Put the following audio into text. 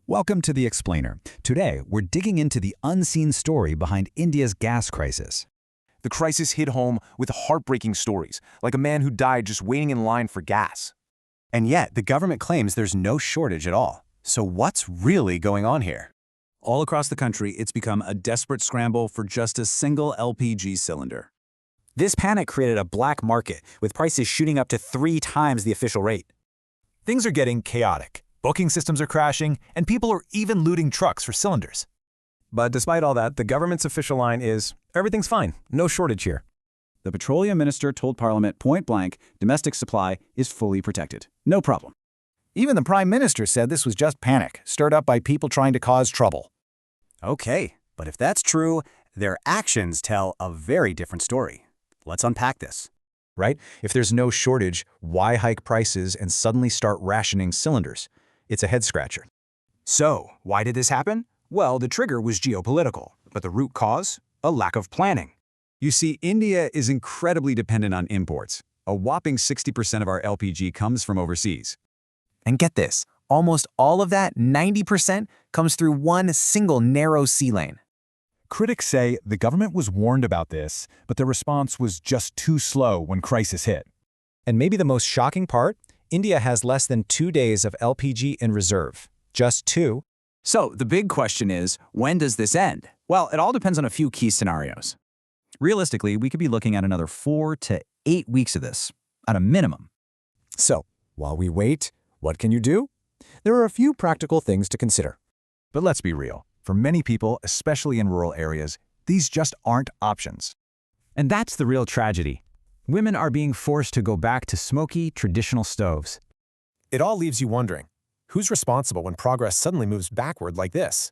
Welcome to The Explainer. Today, we're digging into the unseen story behind India's gas crisis. The crisis hit home with heartbreaking stories, like a man who died just waiting in line for gas. And yet, the government claims there's no shortage at all. So what's really going on here? All across the country, it's become a desperate scramble for just a single LPG cylinder. This panic created a black market, with prices shooting up to 3 times the official rate. Things are getting chaotic. Booking systems are crashing, and people are even looting trucks for cylinders. But despite all that, the government's official line is, everything's fine, no shortage here. The petroleum minister told Parliament point blank, domestic supply is fully protected. No problem. Even the Prime Minister said this was just panic, stirred up by people trying to cause trouble. Okay, but if that's true, their actions tell a very different story. Let's unpack this. Right? If there's no shortage, why hike prices and suddenly start rationing cylinders? It's a head-scratcher. So, why did this happen? Well, the trigger was geopolitical, but the root cause? A lack of planning. You see, India is incredibly dependent on imports. A whopping 60% of our LPG comes from overseas. And get this, almost all of that, 90%, comes through one single narrow sea lane. Critics say the government was warned about this, but the response was just too slow when crisis hit. And maybe the most shocking part, India has less than 2 days of LPG in reserve. Just 2. So, the big question is, when does this end? Well, it all depends on a few key scenarios. Realistically, we could be looking at another 4 to 8 weeks of this, at a minimum. So, while we wait, what can you do? There are a few practical things to consider. But let's be real. For many people, especially in rural areas, these just aren't options. And that's the real tragedy. Women are being forced to go back to smoky, traditional stoves. It all leaves you wondering, who's responsible when progress suddenly moves backward like this?